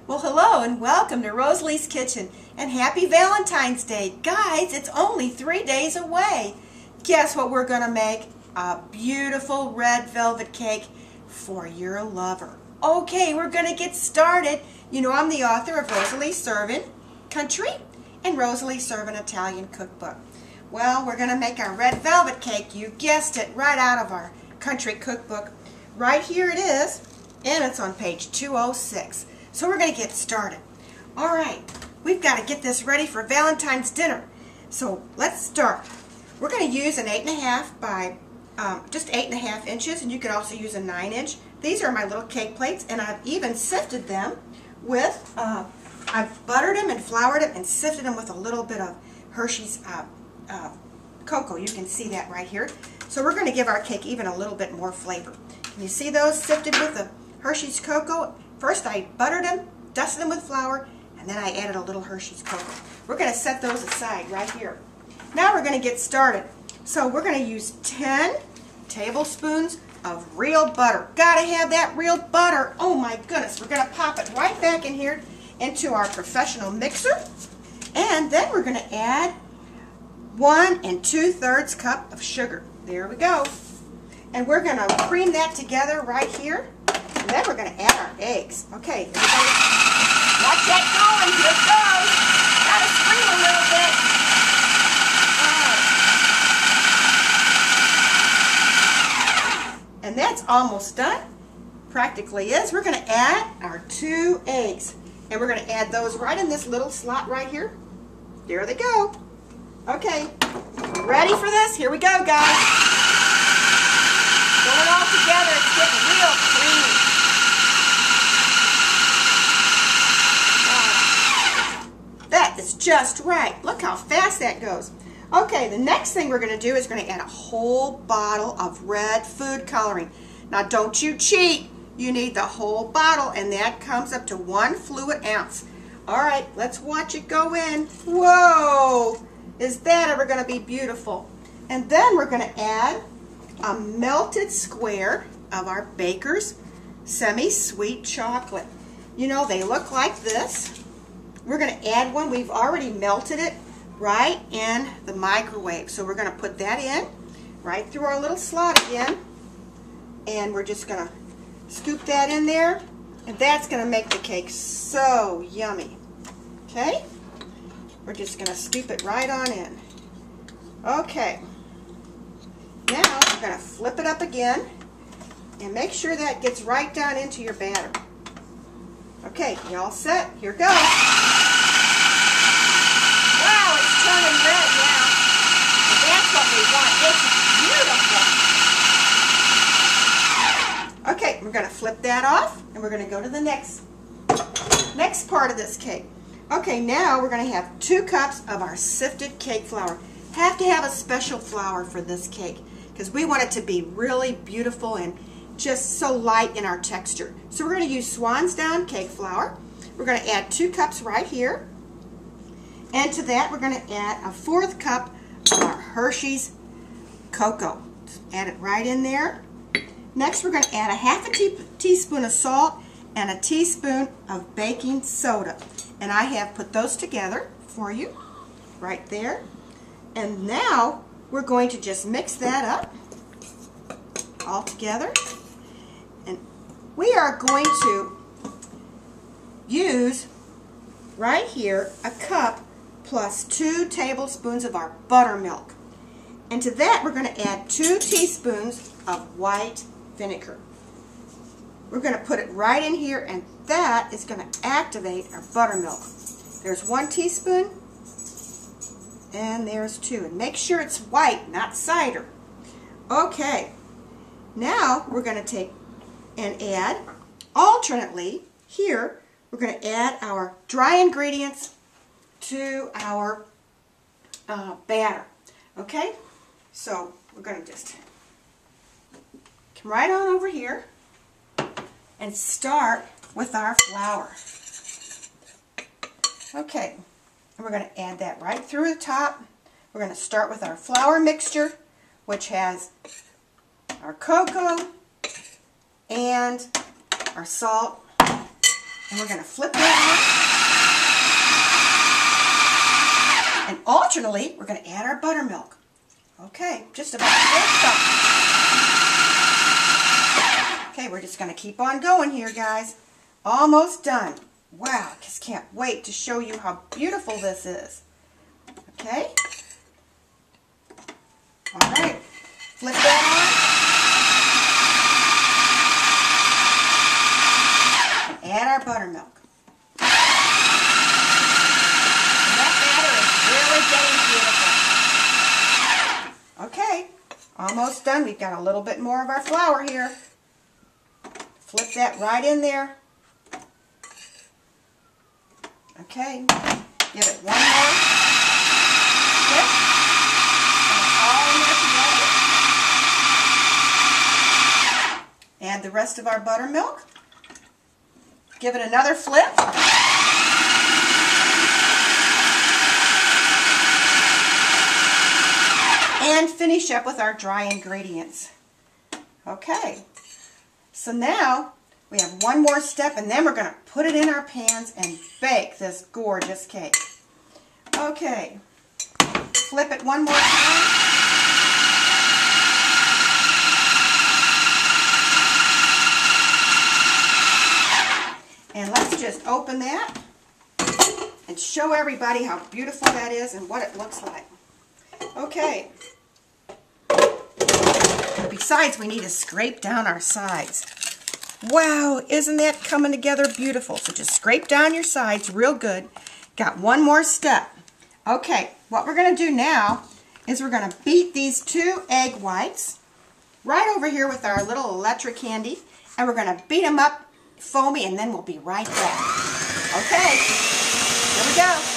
Well, hello and welcome to Rosalie's Kitchen, and happy Valentine's Day. Guys, it's only 3 days away. Guess what we're going to make? A beautiful red velvet cake for your lover. Okay, we're going to get started. You know, I'm the author of Rosalie Serving Country and Rosalie Serving Italian Cookbook. Well, we're going to make our red velvet cake. You guessed it, right out of our country cookbook. Right here it is, and it's on page 206. So we're going to get started. All right, we've got to get this ready for Valentine's dinner. So let's start. We're going to use an 8.5 by just 8.5 inches, and you could also use a 9-inch. These are my little cake plates, and I've even sifted them with, I've buttered them and floured them and sifted them with a little bit of Hershey's cocoa. You can see that right here. So we're going to give our cake even a little bit more flavor. Can you see those sifted with the Hershey's cocoa? First I buttered them, dusted them with flour, and then I added a little Hershey's cocoa. We're going to set those aside right here. Now we're going to get started. So we're going to use 10 tablespoons of real butter. Got to have that real butter. Oh my goodness. We're going to pop it right back in here into our professional mixer. And then we're going to add 1 2/3 cup of sugar. There we go. And we're going to cream that together right here. And then we're going to add our eggs. Okay, everybody, watch that going. Here it goes. Got to scream a little bit. All right. And that's almost done. Practically is. We're going to add our 2 eggs. And we're going to add those right in this little slot right here. There they go. Okay, ready for this? Here we go, guys. Put it all together. It's getting real creamy. That is just right. Look how fast that goes. Okay, the next thing we're going to do is going to add a whole bottle of red food coloring. Now, don't you cheat. You need the whole bottle, and that comes up to 1 fluid ounce. All right, let's watch it go in. Whoa! Is that ever going to be beautiful? And then we're going to add a melted square of our Baker's semi-sweet chocolate. You know, they look like this. We're going to add one. We've already melted it right in the microwave. So we're going to put that in right through our little slot again. And we're just going to scoop that in there. And that's going to make the cake so yummy. Okay? We're just going to scoop it right on in. Okay. Now we're going to flip it up again and make sure that gets right down into your batter. Okay, you all set? Here goes. Wow, it's turning red now. And that's what we want. It's beautiful. Okay, we're going to flip that off and we're going to go to the next part of this cake. Okay, now we're going to have 2 cups of our sifted cake flour. Have to have a special flour for this cake because we want it to be really beautiful and just so light in our texture. So we're going to use Swan's Down cake flour. We're going to add 2 cups right here. And to that we're going to add a 1/4 cup of our Hershey's cocoa. Just add it right in there. Next we're going to add a 1/2 teaspoon of salt and a teaspoon of baking soda. And I have put those together for you right there. And now we're going to just mix that up all together. And we are going to use right here a cup plus 2 tablespoons of our buttermilk. And to that we're going to add 2 teaspoons of white vinegar. We're going to put it right in here, and that is going to activate our buttermilk. There's 1 teaspoon, and there's 2. And make sure it's white, not cider. Okay, now we're going to take and add, alternately, here, we're going to add our dry ingredients to our batter. Okay, so we're going to just come right on over here and start with our flour. Okay, and we're going to add that right through the top. We're going to start with our flour mixture, which has our cocoa and our salt And we're going to flip that on. And alternately, we're going to add our buttermilk. Okay, just about this. Okay, we're just going to keep on going here, guys. Almost done. Wow, I just can't wait to show you how beautiful this is. Okay. All right, flip that on. And add our buttermilk. And that batter is really getting beautiful. Okay, almost done. We've got a little bit more of our flour here. Flip that right in there. Okay, give it one more flip. And it's all in there together. Add the rest of our buttermilk. Give it another flip. And finish up with our dry ingredients. Okay, so now we have one more step, and then we're going to put it in our pans and bake this gorgeous cake. Okay, flip it one more time. And let's just open that and show everybody how beautiful that is and what it looks like. Okay. Besides, we need to scrape down our sides. Wow, isn't that coming together beautiful? So just scrape down your sides real good. Got one more step. Okay, what we're going to do now is we're going to beat these 2 egg whites right over here with our little electric handy, and we're going to beat them up foamy, and then we'll be right back. Okay, here we go.